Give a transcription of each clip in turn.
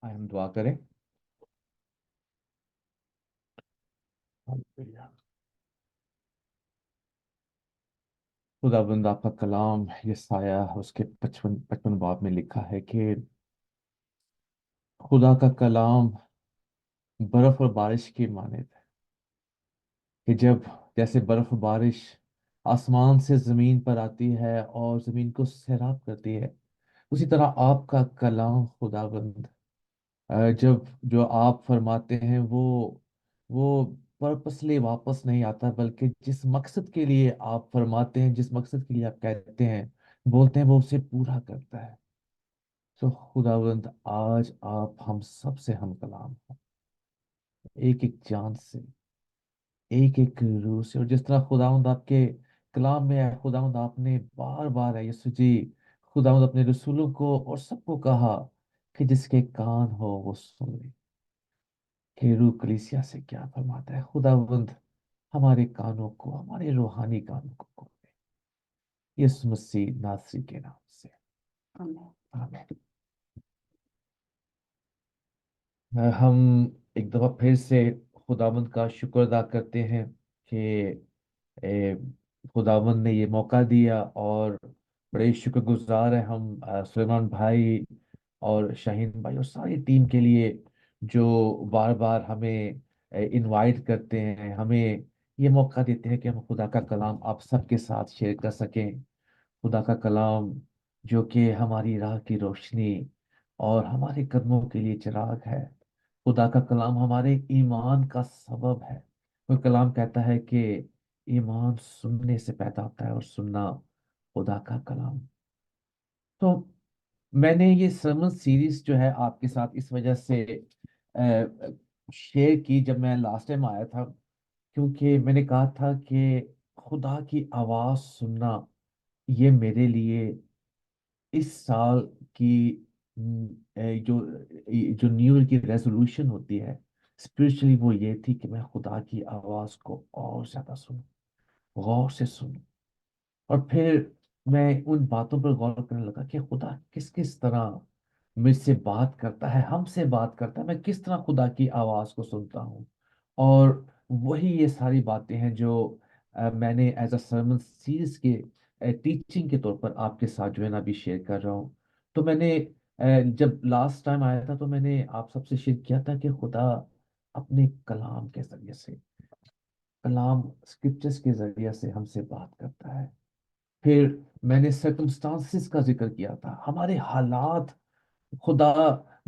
आए हम दुआ करें। हालेलुया। खुदावंद आपका कलाम यसाया उसके 55 बाब में लिखा है कि खुदा का कलाम बर्फ और बारिश की माने थे कि जब जैसे बर्फ बारिश आसमान से जमीन पर आती है और जमीन को सैराब करती है, उसी तरह आपका कलाम खुदावंद जब जो आप फरमाते हैं वो पर्पसली वापस नहीं आता, बल्कि जिस मकसद के लिए आप फरमाते हैं, जिस मकसद के लिए आप कहते हैं, बोलते हैं, वो उसे पूरा करता है। तो खुदावंद आज आप हम सब से हम कलाम हो, एक एक जान से, एक एक रूह से। और जिस तरह खुदावंद आपके कलाम में है खुदावंद, आपने बार बार है यीशु जी, खुदावंद अपने रसूलों को और सबको कहा कि जिसके कान हो वो सुन ले कि रूह कलीसिया से क्या फरमाता है। खुदावंद हमारे कानों को, हमारे रूहानी कानों को खोले, यीशु मसीह नासरी के नाम से, आमीन। हम एक दफा फिर से खुदावंद का शुक्र अदा करते हैं कि ए, खुदावंद ने ये मौका दिया, और बड़े शुक्रगुजार हैं हम सुलेमान भाई और शाहीन भाई और सारी टीम के लिए, जो बार बार हमें इनवाइट करते हैं, हमें ये मौका देते हैं कि हम खुदा का कलाम आप सबके साथ शेयर कर सकें। खुदा का कलाम जो कि हमारी राह की रोशनी और हमारे कदमों के लिए चिराग है। खुदा का कलाम हमारे ईमान का सबब है। वो कलाम कहता है कि ईमान सुनने से पैदा होता है और सुनना खुदा का कलाम। तो मैंने ये सरमन सीरीज जो है आपके साथ इस वजह से शेयर की जब मैं लास्ट टाइम आया था, क्योंकि मैंने कहा था कि खुदा की आवाज सुनना ये मेरे लिए इस साल की जो जो न्यू ईयर की रेजोल्यूशन होती है स्पिरिचुअली, वो ये थी कि मैं खुदा की आवाज को और ज्यादा सुनूं, गौर से सुनूं। और फिर मैं उन बातों पर गौर करने लगा कि खुदा किस किस तरह मुझसे बात करता है, हमसे बात करता है, मैं किस तरह खुदा की आवाज को सुनता हूँ। और वही ये सारी बातें हैं जो मैंने एज अ सर्मन सीरीज के टीचिंग के तौर पर आपके साथ जो है ना अभी शेयर कर रहा हूँ। तो मैंने जब लास्ट टाइम आया था तो मैंने आप सबसे शेयर किया था कि खुदा अपने कलाम के जरिए से, कलाम स्क्रिप्चर्स के जरिए से हमसे बात करता है। फिर मैंने सर्कमस्टांसिस का जिक्र किया था, हमारे हालात। खुदा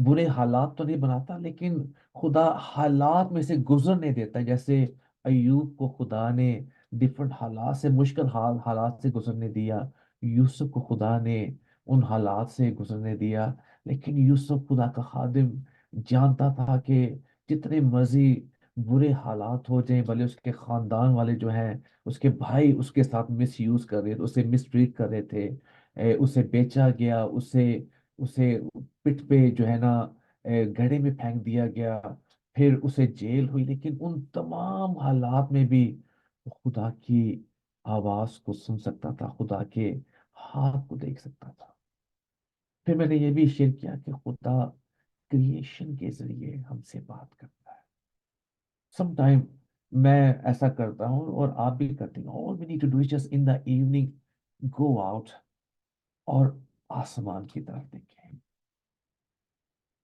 बुरे हालात तो नहीं बनाता, लेकिन खुदा हालात में से गुजरने देता है। जैसे अयूब को खुदा ने डिफरेंट हालात से, मुश्किल हालात से गुजरने दिया। यूसुफ को खुदा ने उन हालात से गुजरने दिया। लेकिन यूसुफ खुदा का खादिम जानता था कि जितने मर्जी बुरे हालात हो जाएं, भले उसके खानदान वाले जो हैं, उसके भाई उसके साथ मिस यूज कर रहे थे, उसे मिसट्रीट कर रहे थे, उसे बेचा गया, उसे उसे पिट पे जो है ना गड्ढे में फेंक दिया गया, फिर उसे जेल हुई, लेकिन उन तमाम हालात में भी वो खुदा की आवाज को सुन सकता था, खुदा के हाथ को देख सकता था। फिर मैंने ये भी शेयर किया कि खुदा क्रिएशन के जरिए हमसे बात करता है। समटाइम मैं ऐसा करता हूँ और आप भी करते हैं, all we need to do is just in the evening go out और आसमान की तरफ देखें।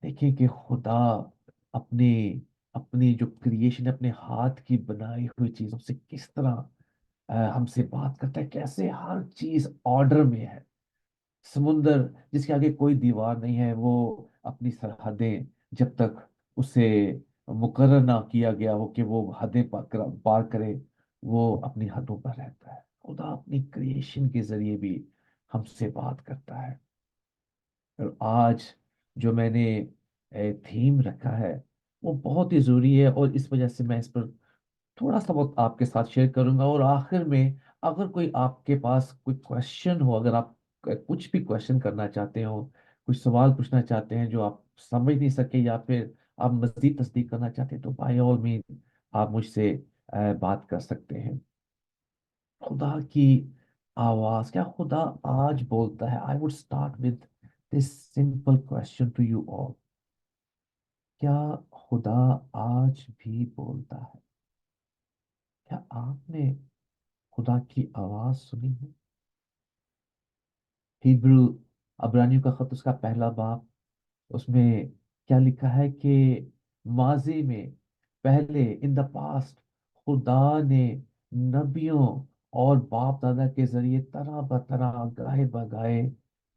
देखिए कि खुदा अपने अपनी जो क्रिएशन, अपने हाथ की बनाई हुई चीजों से किस तरह हमसे बात करता है, कैसे हर चीज ऑर्डर में है। समुंदर जिसके आगे कोई दीवार नहीं है, वो अपनी सरहदें जब तक उसे मुकर्रर ना किया गया हो कि वो हदें पार करे, वो अपनी हदों पर रहता है। खुदा अपनी क्रिएशन के जरिए भी हमसे बात करता है। और आज जो मैंने थीम रखा है वो बहुत ही जरूरी है, और इस वजह से मैं इस पर थोड़ा सा बहुत आपके साथ शेयर करूंगा। और आखिर में अगर कोई आपके पास कोई क्वेश्चन हो, अगर आप कुछ भी क्वेश्चन करना चाहते हो, कुछ सवाल पूछना चाहते हैं जो आप समझ नहीं सके, या फिर आप मजीद तस्दीक करना चाहते हैं, तो बाय ऑल मीन आप मुझसे बात कर सकते हैं। खुदा की आवाज, क्या खुदा आज बोलता है? I would start with this simple question to you all. क्या खुदा आज भी बोलता है? क्या आपने खुदा की आवाज सुनी है? हिब्रू अब्रानियों का खत उसका पहला बाब, उसमें क्या लिखा है कि माजी में, पहले इन द पास्ट, खुदा ने नबियों और बाप दादा के जरिए तरह बतरह गाए बगाए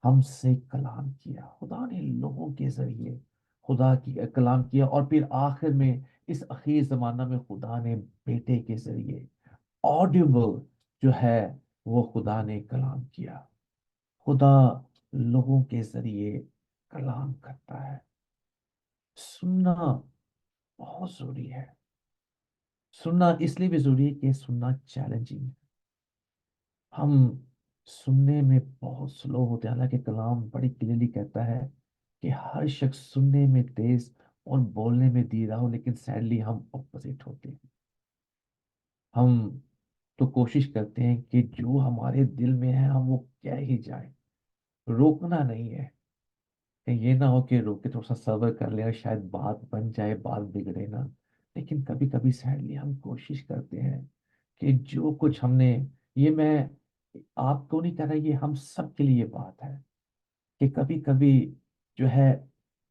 हमसे कलाम किया। खुदा ने लोगों के जरिए खुदा की कलाम किया, और फिर आखिर में इस अखीर जमाना में खुदा ने बेटे के जरिए ऑडिबल जो है वो खुदा ने कलाम किया। खुदा लोगों के जरिए कलाम करता है। सुनना बहुत जरूरी है। सुनना इसलिए भी जरूरी है कि सुनना चैलेंजिंग है। हम सुनने में बहुत स्लो होते हैं, हालांकि कलाम बड़ी क्लियरली कहता है कि हर शख्स सुनने में तेज और बोलने में धीरा हो, लेकिन सैडली हम ऑपोजिट होते हैं। हम तो कोशिश करते हैं कि जो हमारे दिल में है हम वो कह ही जाए, रोकना नहीं है। कहीं ये ना हो कि रोक के थोड़ा सा सब्र कर ले और शायद बात बन जाए, बात बिगड़े ना। लेकिन कभी कभी सैडली हम कोशिश करते हैं कि जो कुछ हमने, ये मैं आपको नहीं कह रहा, ये हम सब के लिए बात है कि कभी कभी जो है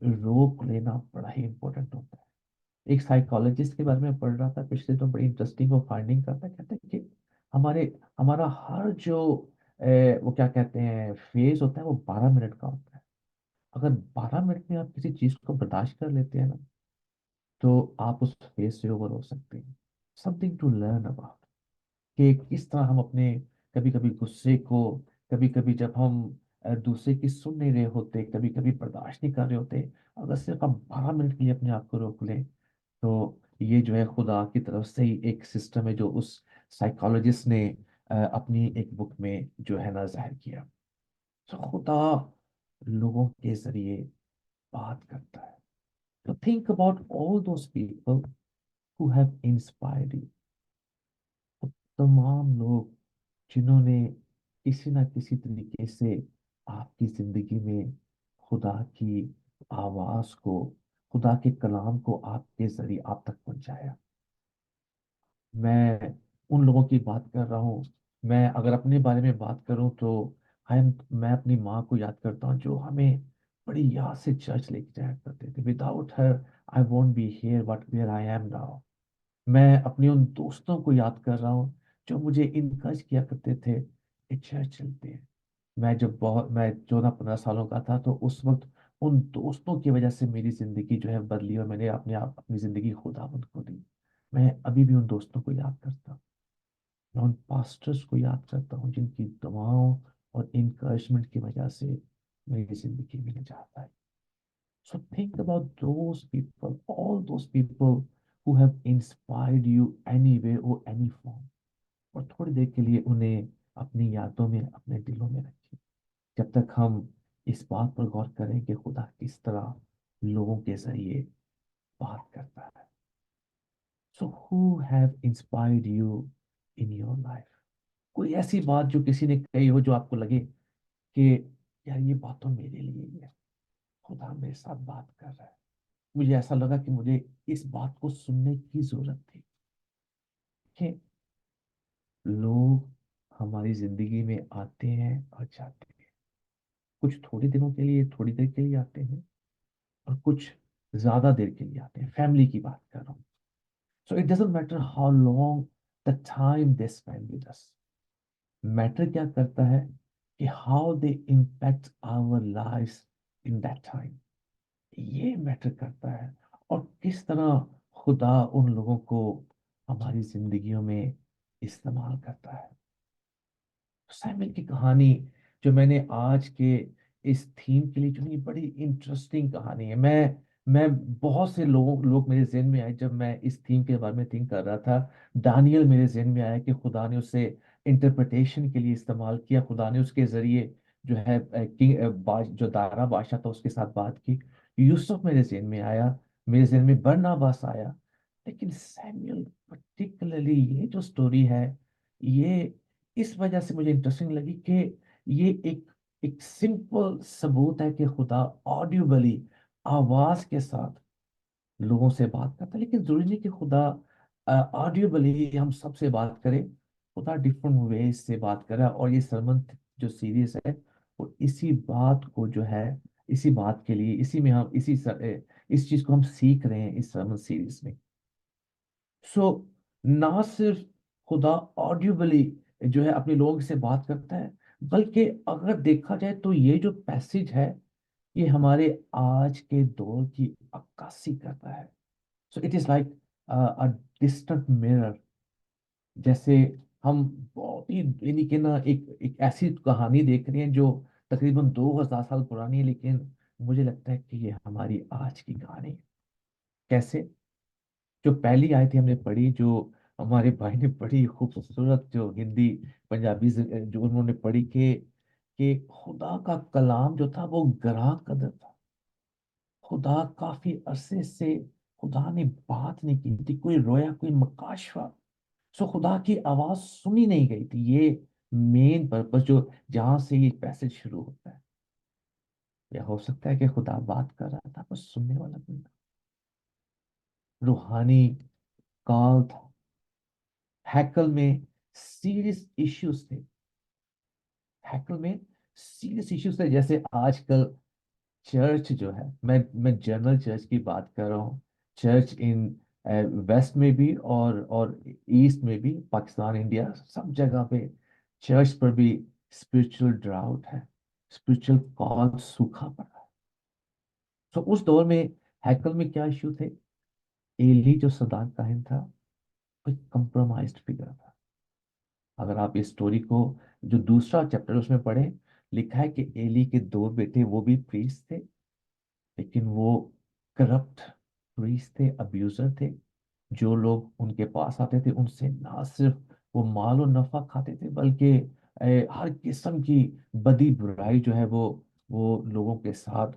रोक लेना बड़ा ही इंपॉर्टेंट होता है। एक साइकोलॉजिस्ट के बारे में पढ़ रहा था पिछले, तो बड़ी इंटरेस्टिंग वो फाइंडिंग करता है। कहता है कि हमारे हमारा हर जो वो क्या कहते हैं फेज होता है वो 12 मिनट का होता है। अगर 12 मिनट में आप किसी चीज को बर्दाश्त कर लेते हैं ना, तो आप उस फेज से ओवर हो सकते हैं। समथिंग टू लर्न अबाउट कि किस तरह हम अपने कभी कभी गुस्से को, कभी कभी जब हम दूसरे की सुन नहीं रहे होते, कभी कभी बर्दाश्त नहीं कर रहे होते, अगर सिर्फ आप 12 मिनट के लिए अपने आप को रोक लें, तो ये जो है खुदा की तरफ से ही एक सिस्टम है जो उस साइकोलॉजिस्ट ने अपनी एक बुक में जो है ना जाहिर किया। तो खुदा लोगों के जरिए बात करता है। तो think about all those people who have inspired you. तमाम लोग जिन्होंने किसी ना किसी तरीके से आपकी जिंदगी में खुदा की आवाज को, खुदा के कलाम को आपके जरिए आप तक पहुंचाया। मैं उन लोगों की बात कर रहा हूँ। मैं अगर अपने बारे में बात करूँ तो मैं अपनी माँ को याद करता हूँ, जो हमें बड़ी याद से चर्च लेके जाया करते थे। Without her I won't be here but where I am now. मैं अपने उन दोस्तों को याद कर रहा हूँ जो मुझे इनकरेज किया करते थे कि चर्च चलते हैं। मैं 14-15 सालों का था, तो उस वक्त उन दोस्तों की वजह से मेरी जिंदगी जो है बदली, और मैंने अपने आप अपनी जिंदगी खुदावंद को दी। मैं अभी भी उन दोस्तों को याद करता हूँ। मैं उन पास्टर्स को याद करता हूँ जिनकी दुआओं और इनकरेजमेंट की वजह से मेरी जिंदगी में निजात आई। So think about those people, all those people who have inspired you any way और एनी फॉर्म। और थोड़ी देर के लिए उन्हें अपनी यादों में, अपने दिलों में रखिए, जब तक हम इस बात पर गौर करें कि खुदा किस तरह लोगों के जरिए बात करता है। So who have inspired you in your life? कोई ऐसी बात जो किसी ने कही हो जो आपको लगे कि यार ये बात तो मेरे लिए ही है, खुदा मेरे साथ बात कर रहा है, मुझे ऐसा लगा कि मुझे इस बात को सुनने की जरूरत थी। कि लोग हमारी जिंदगी में आते हैं और जाते हैं। कुछ थोड़े दिनों के लिए, थोड़ी देर के लिए आते हैं, और कुछ ज्यादा देर के लिए आते हैं। फैमिली की बात कर रहा हूँ। So it doesn't matter how long the time they spend with us. Matter क्या करता है कि how they impact our lifes in that time. ये मैटर करता है। और किस तरह खुदा उन लोगों को हमारी जिंदगियों में इस्तेमाल करता है। सैमुअल की कहानी जो मैंने आज के इस थीम के लिए चुनी, बड़ी इंटरेस्टिंग कहानी है। मैं बहुत से लोग मेरे जहन में आए जब मैं इस थीम के बारे में थिंक कर रहा था। दानियल मेरे जहन में आया कि खुदा ने उसे इंटरप्रिटेशन के लिए इस्तेमाल किया। खुदा ने उसके जरिए जो है जो दारा बादशाह था उसके साथ बात की। यूसुफ मेरे जहन में आया, मेरे जहन में बरनबास आया। लेकिन सैमुअल पर्टिकुलरली ये जो स्टोरी है, ये इस वजह से मुझे इंटरेस्टिंग लगी कि ये एक सिंपल सबूत है कि खुदा ऑडिबली, आवाज के साथ लोगों से बात करता है, लेकिन जरूरी नहीं कि खुदा ऑडियोबली हम सबसे बात करें। खुदा डिफरेंट वेज से बात करे, और ये सरमन जो सीरीज है वो इसी बात को जो है, इसी बात के लिए, इसी में हम इस चीज को हम सीख रहे हैं इस सरमन सीरीज में। सो ना सिर्फ खुदा ऑडियोबली जो है अपने लोगों से बात करता है, बल्कि अगर देखा जाए तो ये जो पैसेज है ये हमारे आज के दौर की अक्कासी करता है। So it is like a distant mirror. जैसे हम बहुत ही, यानी कि ना, एक एक ऐसी कहानी देख रहे हैं जो तकरीबन 2000 साल पुरानी है, लेकिन मुझे लगता है कि ये हमारी आज की कहानी है। कैसे? जो पहली आयत हमने पढ़ी, जो हमारे भाई ने पढ़ी, खूबसूरत जो हिंदी पंजाबी जो उन्होंने पढ़ी, कि खुदा का कलाम जो था वो गरा कदर था। खुदा काफी अरसे से खुदा ने बात नहीं की थी, कोई रोया, कोई मकाशवा। सो खुदा की आवाज सुनी नहीं गई थी। ये मेन पर्पस जो, जहां से ये पैसेज शुरू होता है। या हो सकता है कि खुदा बात कर रहा था, बस सुनने वाला कोई ना। रूहानी काल था। हैकल में सीरियस इश्यूज थे। हैकल में सीरियस इश्यूज थे, जैसे आजकल चर्च जो है, मैं जनरल चर्च की बात कर रहा हूँ। चर्च इन वेस्ट में भी और ईस्ट में भी, पाकिस्तान, इंडिया, सब जगह पे चर्च पर भी स्पिरिचुअल ड्राउट है। स्पिरिचुअल कॉल सूखा पड़ा है। तो उस दौर में हैकल में क्या इश्यू थे? एली जो सदाक काहिन था, वो एक कंप्रोमाइज्ड फिगर था। अगर आप इस स्टोरी को, जो दूसरा चैप्टर उसमें पढ़े, लिखा है कि एली के दो बेटे वो भी प्रीस्ट थे, लेकिन वो करप्ट प्रीस्ट थे, अब्यूजर थे। जो लोग उनके पास आते थे उनसे ना सिर्फ वो माल और नफा खाते थे, बल्कि हर किस्म की बदी बुराई जो है वो लोगों के साथ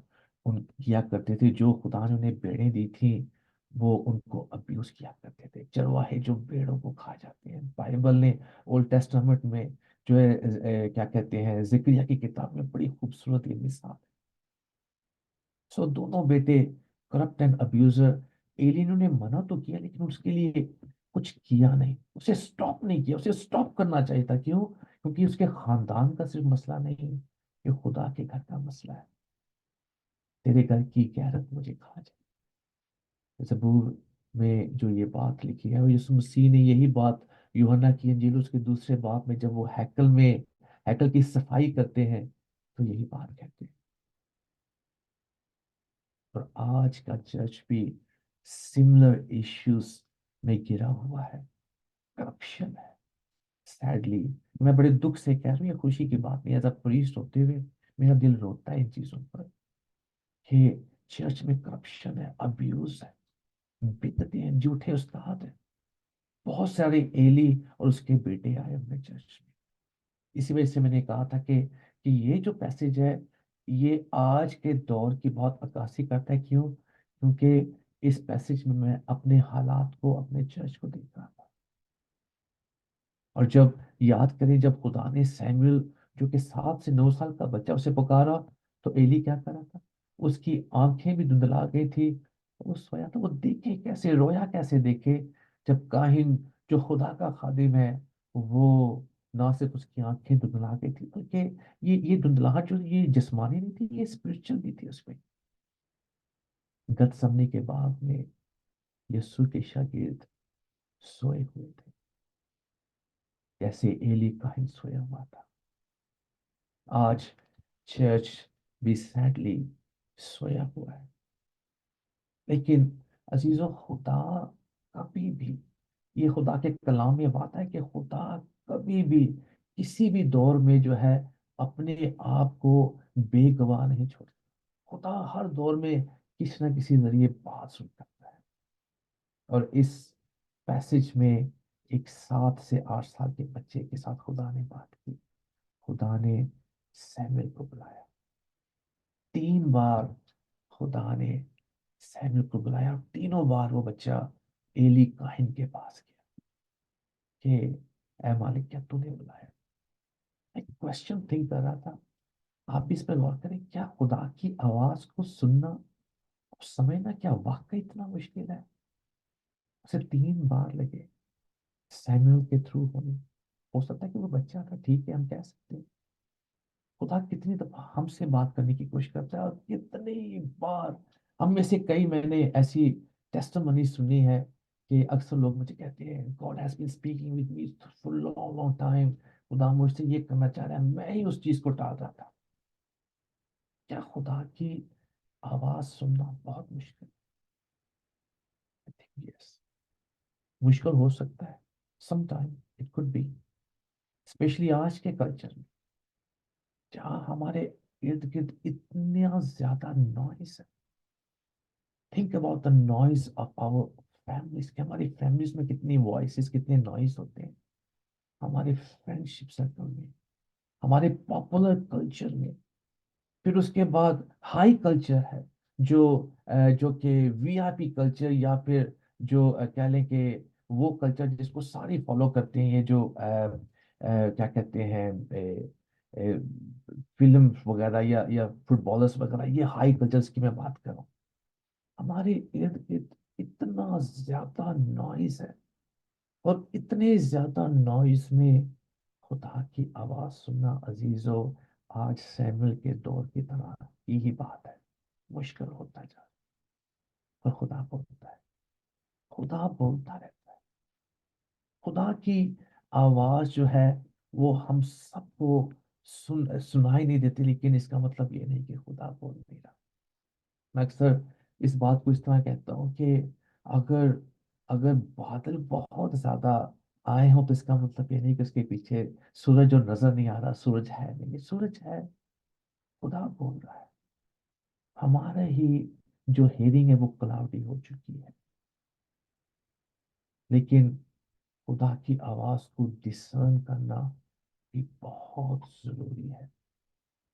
उन किया करते थे। जो खुदा ने उन्हें भेड़ें दी थी, वो उनको अब्यूज किया करते थे। चरवाहे जो भेड़ों को खा जाते हैं, बाइबल ने ओल्ड टेस्टामेंट में जो है क्या कहते हैं, जिक्रिया की किताब में बड़ी खूबसूरत ये मिसाल। सो दोनों बेटे करप्ट एंड अब्यूजर। एलियनों ने मना तो किया, लेकिन उसके लिए कुछ किया नहीं, उसे स्टॉप नहीं किया। उसे स्टॉप करना चाहिए था। क्यों? क्योंकि उसके खानदान का सिर्फ मसला नहीं, ये खुदा के घर का मसला है। तेरे घर की गैरत मुझे खा जाए। जबूर में जो ये बात लिखी है, और यीशु मसीह ने यही बात यूहन्ना की इंजील उसके दूसरे बाब में, जब वो हैकल की सफाई करते हैं, तो यही बात कहते हैं। और आज का चर्च भी सिमिलर इश्यूज में घिरा हुआ है। करप्शन है। सैडली, मैं बड़े दुख से कह रहा हूँ, ये खुशी की बात नहीं। एज अ प्रीस्ट होते हुए मेरा दिल रोता है इन चीजों पर, कि चर्च में करप्शन है, अब्यूज है, बिदअतें हैं, झूठे उस्ताद हैं। बहुत सारे एली और उसके बेटे आए अपने चर्च में। इसी वजह से मैंने कहा था कि ये जो पैसेज है, ये आज के दौर की बहुत अक्कासी करता है। क्यों? क्योंकि इस पैसेज में मैं अपने हालात को, अपने चर्च को देख रहा था। और जब याद करें, जब खुदा ने सैमुअल, जो कि 7 से 9 साल का बच्चा, उसे पुकारा, तो एली क्या कर रहा था? उसकी आंखें भी धुंधला गई थी। वो सोया था, वो देखे कैसे, रोया कैसे देखे, जब काहिन जो खुदा का खादिम है, वो ना सिर्फ उसकी आंखें धुंधला गई थी, बल्कि ये धुंधलाहट जो, ये जिस्मानी नहीं थी, ये स्पिरिचुअल भी थी उसमें। गतसमनी के बाग में यीशु के शागिर्द सोए हुए थे, जैसे एली काहिन सोया हुआ था। आज चर्च भी सैडली सोया हुआ है। लेकिन अजीजों, खुदा कभी भी, ये खुदा के कलाम में बात है कि खुदा कभी भी किसी भी दौर में जो है अपने आप को बेगवाह नहीं छोड़ता। खुदा हर दौर में किसी न किसी जरिए बात सुन सकता है। और इस पैसेज में एक 7 से 8 साल के बच्चे के साथ खुदा ने बात की। खुदा ने सैमुअल को बुलाया 3 बार। खुदा ने सैमुअल को बुलाया, और तीनों बार वो बच्चा एली काहिन के पास गया कि ऐ मालिक, क्या तूने बुलाया? एक क्वेश्चन थिंक कर रहा था। आप भी इस पर गौर करें, क्या खुदा की आवाज को सुनना समझना क्या वाकई इतना मुश्किल है? उसे 3 बार लगे सैमुअल के थ्रू होने। हो सकता है कि वो बच्चा था, ठीक है, हम कह सकते हैं। खुदा कितनी दफा हमसे बात करने की कोशिश करता है, और कितनी बार हम में से कई, मैंने ऐसी टेस्टिमनी सुनी है कि अक्सर लोग मुझे कहते हैं, God has been speaking with me for long long time. खुदा मुझसे ये करना चाह रहा है, मैं ही उस चीज को टाल रहा था। क्या खुदा की आवाज सुनना बहुत मुश्किल? यस, मुश्किल हो सकता है। Some time it could be, specially आज के कल्चर में, जहाँ हमारे इर्द गिर्द इतना ज्यादा नॉइस है। Think about the noise of our families, कि हमारी फैमिलीज में कितनी वॉइसेस, कितने नॉइज होते हैं। हमारे फ्रेंडशिप सर्कल में, हमारे पॉपुलर कल्चर में। फिर उसके बाद हाई कल्चर है, जो जो कि वीआईपी कल्चर, या फिर जो कह लें कि वो कल्चर जिसको सारे फॉलो करते हैं, ये जो क्या कहते हैं, फिल्म वगैरह या फुटबॉलर्स वगैरह, ये हाई कल्चर्स की मैं बात कर रहा हूँ। हमारे इर्द गिर्द इतना ज्यादा नॉइज है, और इतने ज्यादा नॉइज में खुदा की आवाज सुनना अजीजों, आज सैमुअल के दौर की तरह की ही बात है। मुश्किल होता जा रहा है। पर खुदा बोलता है, खुदा बोलता रहता है। खुदा की आवाज जो है, वो हम सबको सुनाई नहीं देती, लेकिन इसका मतलब ये नहीं कि खुदा बोल नहीं रहा। मैं अक्सर इस बात को इस तरह कहता हूँ कि अगर अगर बादल बहुत ज्यादा आए हों, तो इसका मतलब ये नहीं कि उसके पीछे सूरज जो नजर नहीं आ रहा, सूरज है नहीं, सूरज है। खुदा बोल रहा है। हमारा ही जो हेयरिंग है वो क्लाउडी हो चुकी है, लेकिन खुदा की आवाज को डिसर्न करना भी बहुत जरूरी है,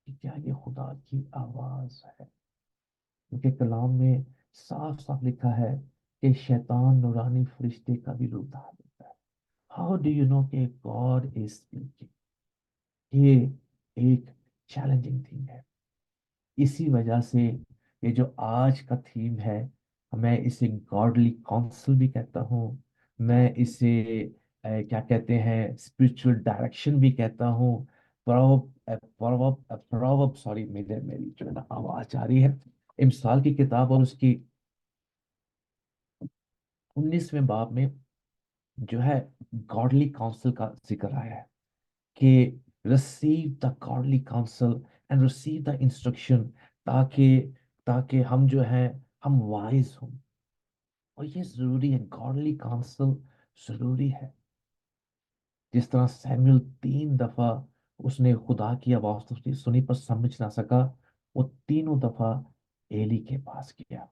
कि क्या ये खुदा की आवाज है। क्योंकि कलाम में साफ साफ लिखा है कि शैतान नूरानी फरिश्ते का भी रूप धार लेता है। हाउ डू यू नो कि गॉड इज स्पीकिंग? ये एक चैलेंजिंग थिंग है। इसी वजह से ये जो आज का थीम है, मैं इसे गॉडली काउंसिल भी कहता हूँ। मैं इसे क्या कहते हैं, स्पिरिचुअल डायरेक्शन भी कहता हूँ। प्रॉवर्ब प्रॉवर्ब प्रॉवर्ब सॉरी, मेरे मेरी जो है ना आवाज आ रही है। इमसाल की किताब और उसकी 19वें बाब में जो है, गॉडली काउंसिल का जिक्र आया है कि receive the godly council and receive the instruction, ताकि ताकि हम जो है, हम वाइज हों। और ये जरूरी है, गॉडली काउंसिल जरूरी है। जिस तरह सैमुअल 3 दफा उसने खुदा की आवाज तो उसकी सुनी, पर समझ ना सका, वो तीनों दफा एली के पास गया।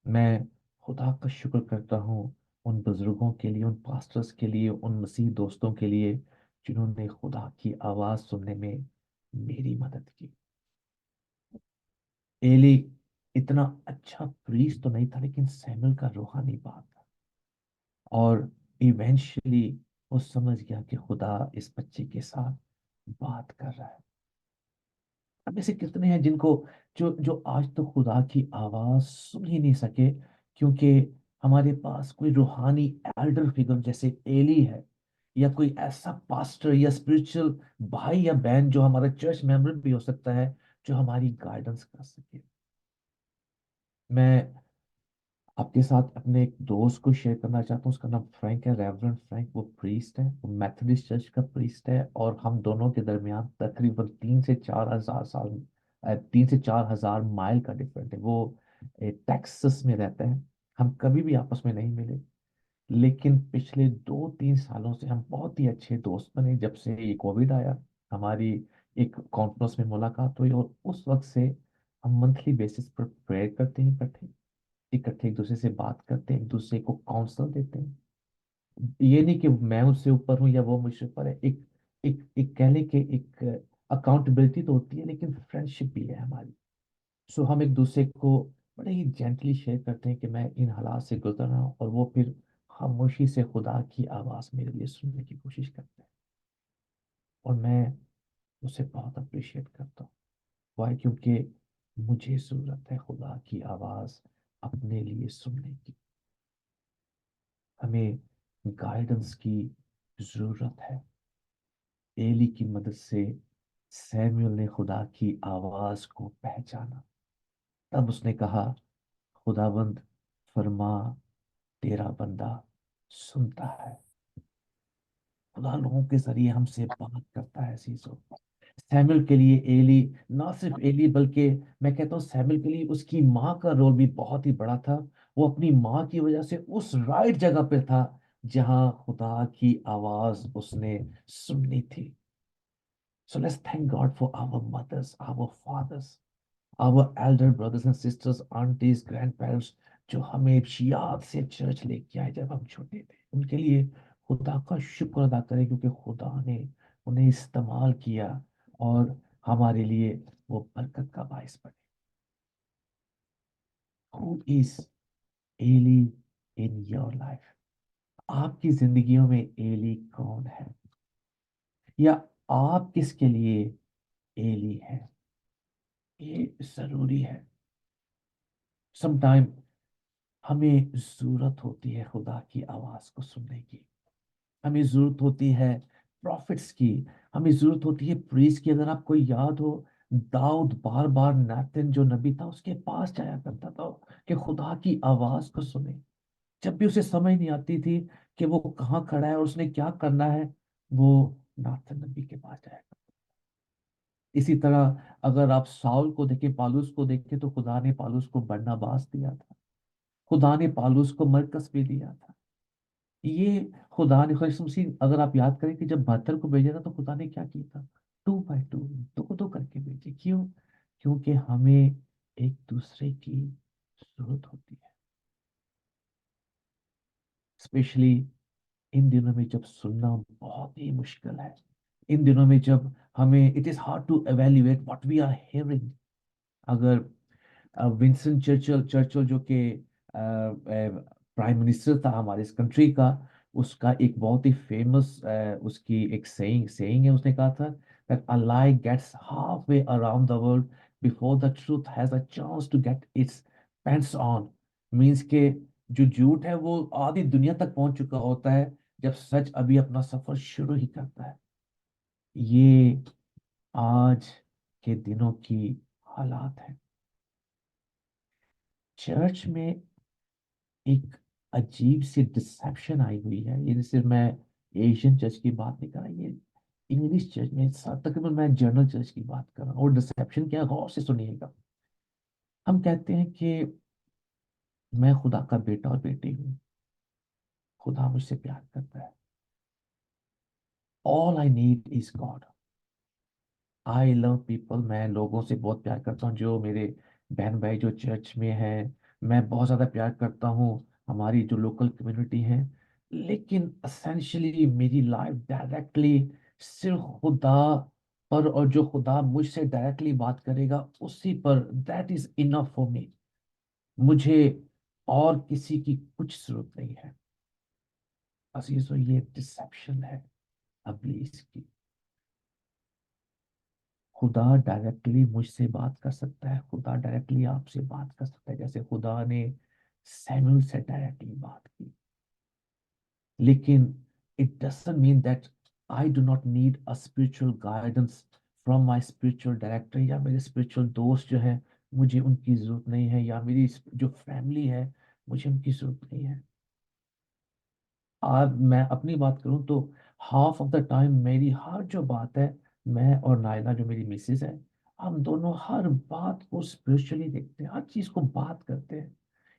मैं खुदा का शुक्र करता हूँ उन बुजुर्गों के लिए, उन पास्टर्स के लिए, उन मसीह दोस्तों के लिए, जिन्होंने खुदा की आवाज सुनने में मेरी मदद की। एली इतना अच्छा प्रीस्ट तो नहीं था, लेकिन सैमुअल का रूहानी बाप था। और इवेंचुअली वो समझ गया कि खुदा इस बच्चे के साथ बात कर रहा है। अब ऐसे कितने हैं जिनको, जो जो आज तो खुदा की आवाज सुन ही नहीं सके, क्योंकि हमारे पास कोई रूहानी एल्डर फिगर जैसे एली है, या कोई ऐसा पास्टर या स्पिरिचुअल भाई या बहन, जो हमारा चर्च मेंबर भी हो सकता है, जो हमारी गाइडेंस कर सके। मैं आपके साथ अपने एक दोस्त को शेयर करना चाहता हूँ। उसका नाम फ्रैंक है, रेवरेंड फ्रैंक। वो प्रीस्ट है, वो मेथोडिस्ट चर्च का प्रीस्ट है, और हम दोनों के दरमियान तकरीबन 3 से 4 हजार साल, 3 से 4 हजार माइल का डिफरेंट है। वो टेक्सास में रहते हैं। हम कभी भी आपस में नहीं मिले, लेकिन पिछले 2-3 सालों से हम बहुत ही अच्छे दोस्त बने, जब से ये कोविड आया। हमारी एक कॉन्फ्रेंस में मुलाकात हुई, और उस वक्त से हम मंथली बेसिस पर प्रेयर करते हैं इकट्ठे। इकट्ठे एक दूसरे से बात करते हैं, एक दूसरे को काउंसल देते हैं। ये नहीं कि मैं उससे ऊपर हूँ या वो मुझसे ऊपर है। एक एक एक कह लें कि एक अकाउंटेबिलिटी तो होती है, लेकिन फ्रेंडशिप भी है हमारी। सो हम एक दूसरे को बड़े ही जेंटली शेयर करते हैं कि मैं इन हालात से गुजर रहा हूँ, और वो फिर खामोशी से खुदा की आवाज़ मेरे लिए सुनने की कोशिश करते हैं। और मैं उसे बहुत अप्रिशिएट करता हूँ। वाई? क्योंकि मुझे जरूरत है खुदा की आवाज अपने लिए सुनने की। हमें गाइडेंस की जरूरत है। एली की मदद से सैमुअल ने खुदा की आवाज को पहचाना। तब उसने कहा, खुदाबंद फरमा, तेरा बंदा सुनता है। खुदा लोगों के जरिए हमसे बात करता है सीसो। सैमुअल के लिए एली, ना सिर्फ एली बल्कि मैं कहता हूँ सैमुअल के लिए उसकी माँ का रोल भी बहुत ही बड़ा था। वो अपनी माँ की वजह से उस राइट जगह पे था जहां खुदा की आवाज उसने सुननी थी। So let's thank God for our mothers, our fathers, our elder brothers and sisters, aunties, grandparents, जो हमें याद से चर्च लेके आए जब हम छोटे थे। उनके लिए खुदा का शुक्र अदा करें, क्योंकि खुदा ने उन्हें इस्तेमाल किया और हमारे लिए वो बरकत का बायस बने। Who is Eli in your life? आपकी जिंदगियों में एली कौन है? या आप किसके लिए एली है? ये जरूरी है। समटाइम हमें जरूरत होती है खुदा की आवाज को सुनने की। हमें जरूरत होती है प्रॉफिट्स की। हमें जरूरत होती है प्रीस की। अगर आपको याद हो, दाऊद बार बार नातन जो नबी था उसके पास जाया करता था कि खुदा की आवाज को सुने। जब भी उसे समझ नहीं आती थी कि वो कहाँ खड़ा है और उसने क्या करना है, वो नातन नबी के पास जाया करता। इसी तरह अगर आप साउल को देखें, पालूस को देखें, तो खुदा ने पालूस को बरनबास दिया था। खुदा ने पालूस को मरकस भी दिया था। ये खुदा ने खुदा यीशु मसीह, अगर आप याद करें कि जब 72 को भेजा था तो खुदा ने क्या किया था? 2 बाय 2, दो दो करके भेजे। क्यों? क्योंकि हमें एक दूसरे की जरूरत होती है। स्पेशली इन दिनों में जब सुनना बहुत ही मुश्किल है। इन दिनों में जब हमें it is hard to evaluate what we are hearing. अगर विंस्टन चर्चिल चर्चिल जो कि प्राइम मिनिस्टर था हमारे इस कंट्री का, उसका एक बहुत ही फेमस उसकी एक सेइंग है। उसने कहा था that a lie gets halfway around the world before the truth has a chance to get its pants on। Means के जो झूठ है वो आधी दुनिया तक पहुंच चुका होता है जब सच अभी अपना सफर शुरू ही करता है। ये आज के दिनों की हालात है। चर्च में एक अजीब सी डिसेप्शन आई हुई है। ये सिर्फ मैं एशियन चर्च की बात नहीं कर रहा, ये इंग्लिश चर्च में तकरीबन मैं जर्नल चर्च की बात कर रहा हूँ। और डिसेप्शन क्या है, गौर से सुनिएगा। हम कहते हैं कि मैं खुदा का बेटा और बेटी हूँ, खुदा मुझसे प्यार करता है, all I need is God, I love people. मैं लोगों से बहुत प्यार करता हूँ, जो मेरे बहन भाई जो चर्च में हैं, मैं बहुत ज़्यादा प्यार करता हूँ, हमारी जो लोकल कम्युनिटी है। लेकिन असेंशली मेरी लाइफ डायरेक्टली सिर्फ खुदा पर, और जो खुदा मुझसे डायरेक्टली बात करेगा उसी पर, that is enough for me. मुझे और किसी की कुछ जरूरत नहीं है। अजीजों, ये डिसेप्शन है अब्लीस की। खुदा डायरेक्टली मुझसे बात कर सकता है, खुदा डायरेक्टली आपसे बात कर सकता है, जैसे खुदा ने सैमुअल से डायरेक्टली बात की। लेकिन it doesn't mean that I do not need a spiritual guidance from my spiritual director, या मेरे स्पिरिचुअल दोस्त जो है मुझे उनकी जरूरत नहीं है, या मेरी जो फैमिली है मुझे उनकी जरूरत नहीं है। आज मैं अपनी बात करूं तो हाफ ऑफ द टाइम मेरी हर जो बात है, मैं और नायला जो मेरी मिसेज है, हम दोनों हर बात को स्पिरिचुअली देखते हैं, हर चीज को बात करते हैं।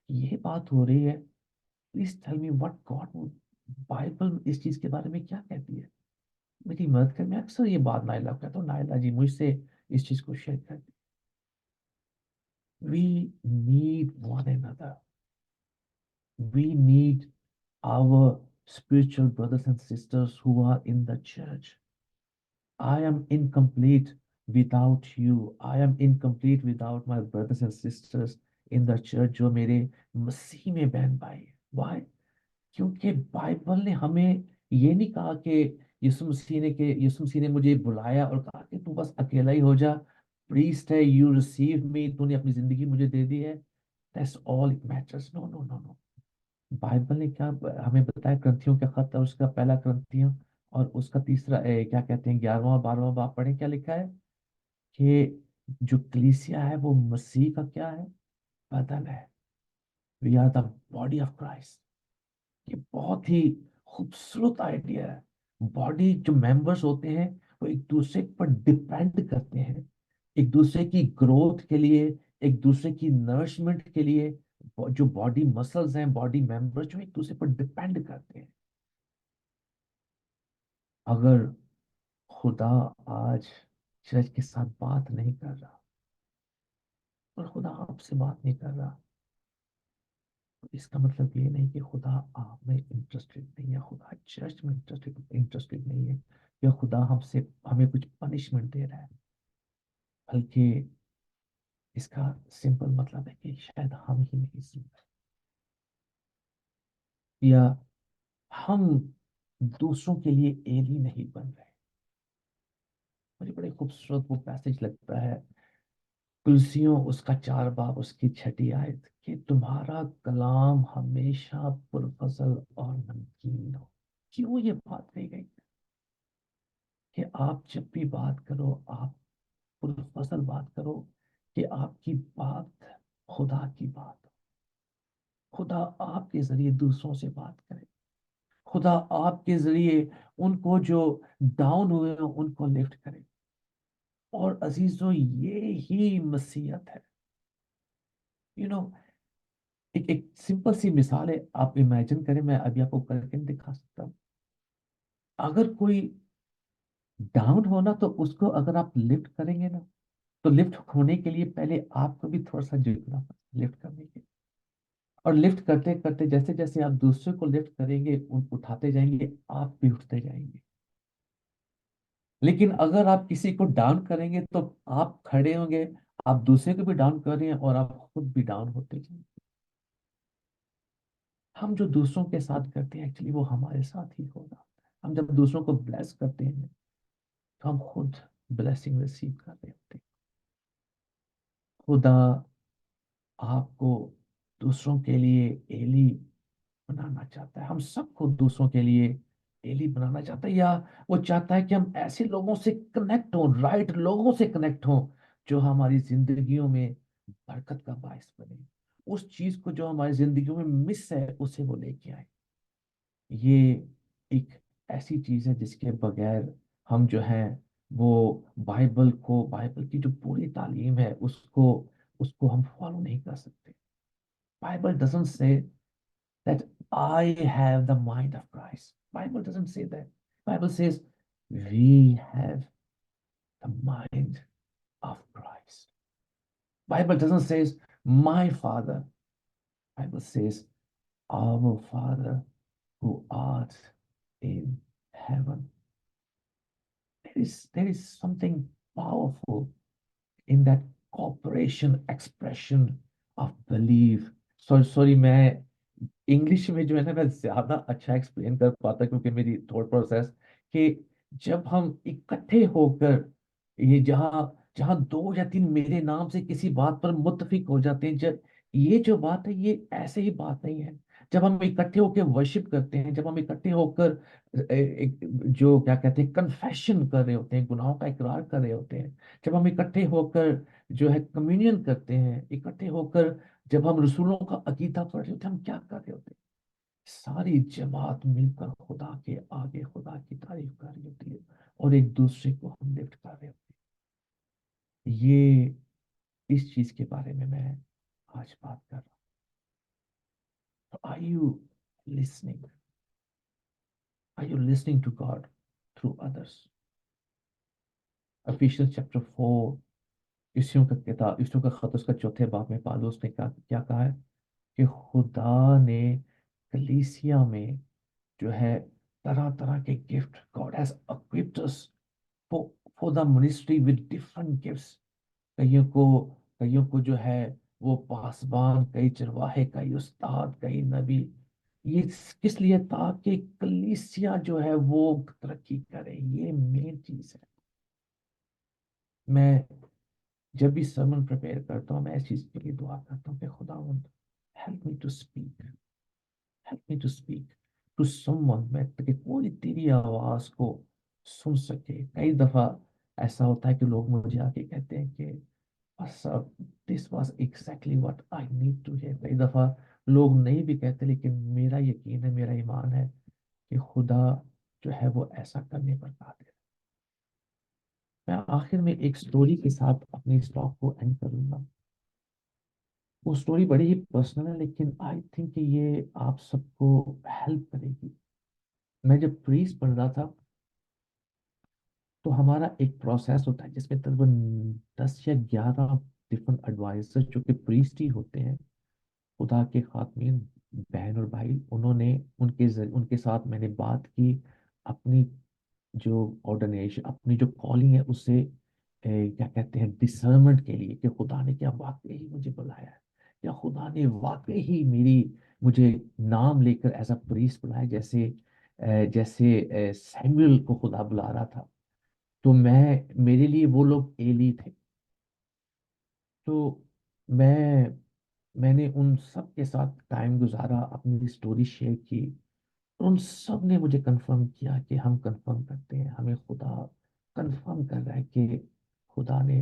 ये बात हो रही है, please tell me what God, Bible इस चीज के बारे में क्या कहती है। मेरी मदद कर। मैं अक्सर ये बात नायला को कहता हूँ, नायला जी मुझसे इस चीज को शेयर कर। We need one another. We need our spiritual brothers and sisters who are in the church. I am incomplete without you. I am incomplete without my brothers and sisters in the church जो मेरे मसीह में बहन भाई हैं। Why? क्योंकि Bible ने हमें ये नहीं कहा कि यीशु मसीह ने मुझे बुलाया और कहा कि तू बस अकेला ही हो जा, प्रीस्ट है, यू रिसीव मी, तूने अपनी जिंदगी मुझे दे दी है, that's all it matters. No no no no. Bible ने क्या हमें बताया? ग्रंथियों का खत और उसका पहला ग्रंथियों और उसका तीसरा क्या कहते हैं, 11वां और 12वां बाब पढ़े, क्या लिखा है कि जो कलीसिया है वो मसीह का क्या है, बदन है। We are the body of Christ. ये बहुत ही खूबसूरत आइडिया है। बॉडी जो मेंबर्स होते हैं वो एक दूसरे पर डिपेंड करते हैं, एक दूसरे की ग्रोथ के लिए, एक दूसरे की नरिशमेंट के लिए। जो बॉडी मसल्स हैं, बॉडी मेंबर्स जो एक दूसरे पर डिपेंड करते हैं। अगर खुदा आज चर्च के साथ बात नहीं कर रहा और खुदा आपसे बात नहीं कर रहा, तो इसका मतलब ये नहीं कि खुदा आप में इंटरेस्टेड नहीं है, खुदा चर्च में इंटरेस्टेड इंटरेस्टेड नहीं है, या खुदा हमसे हमें कुछ पनिशमेंट दे रहा है। बल्कि इसका सिंपल मतलब है कि शायद हम ही नहीं सुन रहे, या हम दूसरों के लिए एली नहीं बन रहे। मुझे बड़े खूबसूरत वो पैसेज लगता है, कुलसियों उसका 4 बाब उसकी छठी आयत, कि तुम्हारा कलाम हमेशा पुरफसल और नमकीन हो। क्यों ये बात कही गई कि आप जब भी बात करो, आप पुरफसल बात करो, कि आपकी बात खुदा की बात हो, खुदा आपके जरिए दूसरों से बात करे, खुदा आपके जरिए उनको जो डाउन हुए हैं उनको लिफ्ट करे। और अजीजों, ये ही मसीहत है। यू नो, एक एक सिंपल सी मिसाल है, आप इमेजिन करें, मैं अभी आपको करके नहीं दिखा सकता। अगर कोई डाउन होना, तो उसको अगर आप लिफ्ट करेंगे ना, तो लिफ्ट होने के लिए पहले आपको भी थोड़ा सा झुकना पड़ेगा लिफ्ट करने के लिए। और लिफ्ट करते करते जैसे जैसे आप दूसरे को लिफ्ट करेंगे, उठाते जाएंगे, आप भी उठते जाएंगे। लेकिन अगर आप किसी को डाउन करेंगे तो आप खड़े होंगे, आप दूसरे को भी डाउन कर रहे हैं और आप खुद भी डाउन होते जाएंगे। हम जो दूसरों के साथ करते हैं, एक्चुअली वो हमारे साथ ही होगा। हम जब दूसरों को ब्लेस करते हैं तो हम खुद ब्लेसिंग रिसीव कर रहे होते हैं। खुदा आपको दूसरों के लिए एली बनाना चाहता है, हम सबको दूसरों के लिए एली बनाना चाहता है, या वो चाहता है कि हम ऐसे लोगों से कनेक्ट हों, राइट लोगों से कनेक्ट हों, जो हमारी जिंदगियों में बरकत का बायस बने। उस चीज को जो हमारी जिंदगियों में मिस है, उसे वो लेके आए। ये एक ऐसी चीज है जिसके बगैर हम जो है वो बाइबल की जो पूरी तालीम है उसको उसको हम फॉलो नहीं कर सकते। Bible doesn't say that I have the mind of Christ. Bible doesn't say that. Bible says we have the mind of Christ. Bible doesn't say my father. Bible says our Father who art in heaven. There is something powerful in that cooperation expression of belief. Sorry, मैं English में जो है ना, मैं ज्यादा अच्छा explain कर पाता क्योंकि मेरी थॉट प्रोसेस, कि जब हम इकट्ठे होकर, ये जहाँ जहाँ 2 या 3 मेरे नाम से किसी बात पर मुत्तफिक हो जाते हैं, जब ये जो बात है ये ऐसे ही बात नहीं है। जब हम इकट्ठे होकर वर्शिप करते हैं, जब हम इकट्ठे होकर एक जो क्या कहते हैं कन्फेशन कर रहे होते हैं, गुनाहों का इकरार कर रहे होते हैं, जब हम इकट्ठे होकर जो है कम्युनियन करते हैं, इकट्ठे होकर जब हम रसूलों का अकीदा पढ़ रहे होते हैं, हम क्या कर रहे होते हैं? सारी जमात मिलकर खुदा के आगे खुदा की तारीफ कर रही होती है और एक दूसरे को हम लिफ्ट कर रहे होते हैं। ये इस चीज के बारे में मैं आज बात कर रहा हूँ। तो listening are you listening to God through others? Ephesians chapter 4, यूसियों का खत उसका चौथे बाब में पौलुस ने क्या कहा है कि खुदा ने कलीसिया में जो है तरह तरह के gift, God has equipped us for for the ministry with different gifts। कईयों को कईयों को जो है वो पासबान, कई चरवाहे, कई उस्ताद, कई नबी। ये किस लिए? ताकि कलीसिया जो है वो तरक्की करे। ये मेन चीज है। मैं जब भी sermon प्रिपेयर करता हूँ मैं इस चीज के लिए दुआ करता हूँ कि खुदावंद help me to speak, help me to speak to someone, मैं ताकि कोई तेरी आवाज को सुन सके। कई दफा ऐसा होता है कि लोग मुझे आके कहते हैं कि सब this was exactly what I need to hear. कई दफा लोग नहीं भी कहते, लेकिन मेरा यकीन है, मेरा ईमान है कि खुदा जो है वो ऐसा करने पर कादिर है। मैं आखिर में एक स्टोरी के साथ अपनी इस टॉक को एंड करूंगा। वो स्टोरी बड़ी ही पर्सनल है, लेकिन आई थिंक कि ये आप सबको हेल्प करेगी। मैं जब प्रीस्ट पढ़ रहा था तो हमारा एक प्रोसेस होता है जिसमें तकरीबन 10 या 11 डिफरेंट एडवाइजर जो कि प्रीस्ट ही होते हैं, खुदा के खातमीन बहन और भाई, उन्होंने उनके साथ मैंने बात की अपनी जो ऑर्डिनेशन, अपनी जो कॉलिंग है उससे क्या कहते हैं, डिसर्नमेंट के लिए कि खुदा ने क्या वाकई ही मुझे बुलाया है, या खुदा ने वाकई ही मेरी मुझे नाम लेकर एज अ प्रीस्ट बुलाया, जैसे सैमुअल को खुदा बुला रहा था। तो मेरे लिए वो लोग एली थे। तो मैंने उन सब के साथ टाइम गुजारा, अपनी स्टोरी शेयर की। और उन सब ने मुझे कंफर्म किया कि हम कंफर्म करते हैं, हमें खुदा कंफर्म कर रहा है कि खुदा ने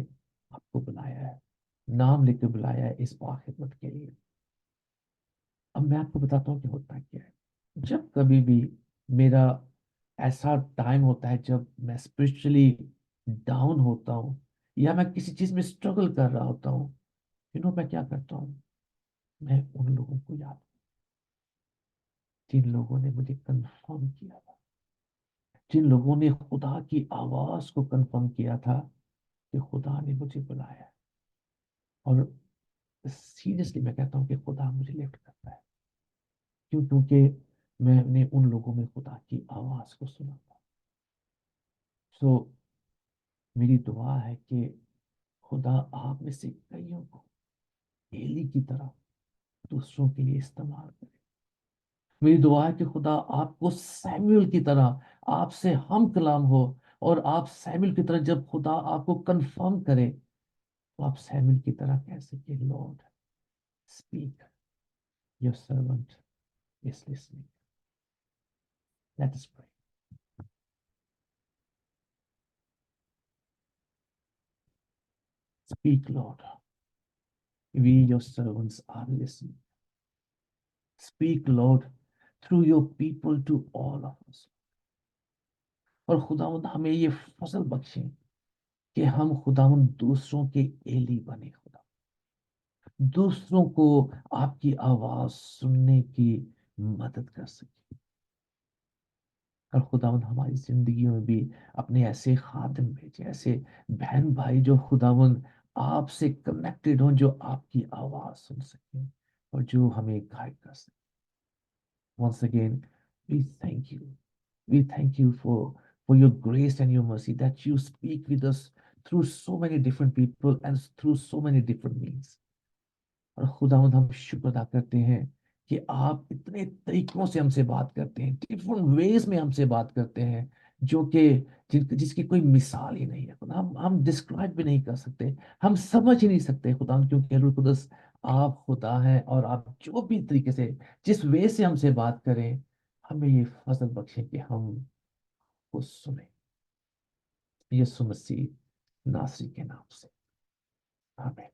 आपको बुलाया है, नाम लेके बुलाया है इस खिदमत के लिए। अब मैं आपको बताता हूँ कि होता क्या है। जब कभी भी मेरा ऐसा टाइम होता है जब मैं स्पिरिचुअली डाउन होता हूँ, या मैं किसी चीज में स्ट्रगल कर रहा होता हूँ, मैं क्या करता हूँ, मैं उन लोगों को याद, जिन लोगों ने मुझे कंफर्म किया था, जिन लोगों ने खुदा की आवाज को कंफर्म किया था कि खुदा ने मुझे बुलाया है। और सीरियसली मैं कहता हूँ कि खुदा मुझे लिफ्ट करता है। क्योंकि मैंने उन लोगों में खुदा की आवाज को सुना था। सो मेरी दुआ है कि खुदा आप में से कईयों को एली की तरह दूसरों के लिए इस्तेमाल करे। मेरी दुआ है कि खुदा आपको सैमुअल की तरह आपसे हम कलाम हो, और आप सैमुअल की तरह जब खुदा आपको कंफर्म करे तो आप सैमुअल की तरह कह सके, Lord speak, your servant is listening. Let us pray. Speak Lord, we your servants are listening. Speak Lord through your people to all of us. और खुदावंद हमें ये फसल बख्शे कि हम खुदावंद दूसरों के एली बने, खुदा दूसरों को आपकी आवाज सुनने की मदद कर सके। और खुदावंद हमारी जिंदगी में भी अपने ऐसे खादिम भेजे, ऐसे बहन भाई जो खुदावंद आपसे कनेक्टेड हों, जो आपकी आवाज सुन सके और जो हमें गाइड कर सके। Once again, we thank you. We thank you for your grace and your mercy that you speak with us through so many different people and through so many different means. और खुदावंद हम शुक्र अदा करते हैं कि आप इतने तरीकों से हमसे बात करते हैं, डिफरेंट वेज में हमसे बात करते हैं, जो कि जिसकी कोई मिसाल ही नहीं है खुदा। हम डिस्क्राइब भी नहीं कर सकते, हम समझ ही नहीं सकते खुदा, क्योंकि रूह कुदस आप खुदा हैं। और आप जो भी तरीके से, जिस वे से हमसे बात करें, हमें ये फजल बख्शे कि हम वो सुने। यीशु मसीह नासरी के नाम से, आमीन।